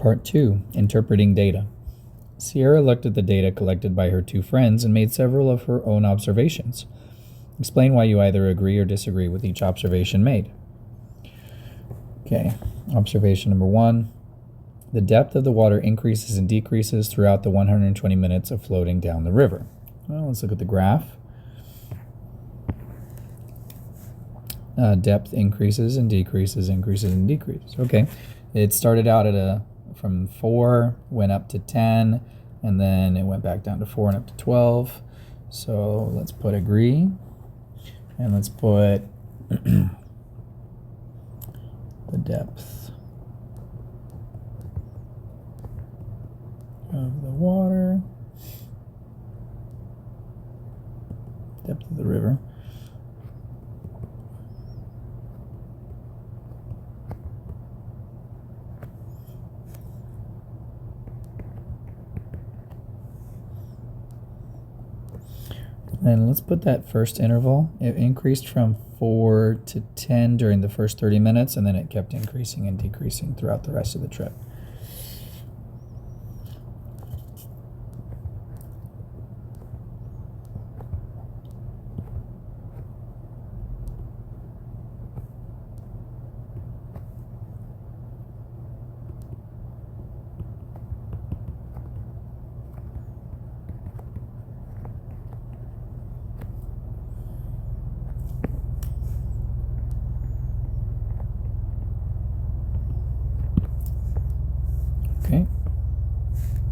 Part 2, Interpreting Data. Sierra looked at the data collected by her two friends and made several of her own observations. Explain why you either agree or disagree with each observation made. Okay, observation number 1. The depth of the water increases and decreases throughout the 120 minutes of floating down the river. Well, let's look at the graph. Depth increases and decreases, increases and decreases. Okay, it started out at from 4, went up to 10, and then it went back down to 4 and up to 12. So let's put agree, and let's put the depth of the water, depth of the river. And let's put that first interval. It increased from 4 to 10 during the first 30 minutes, and then it kept increasing and decreasing throughout the rest of the trip.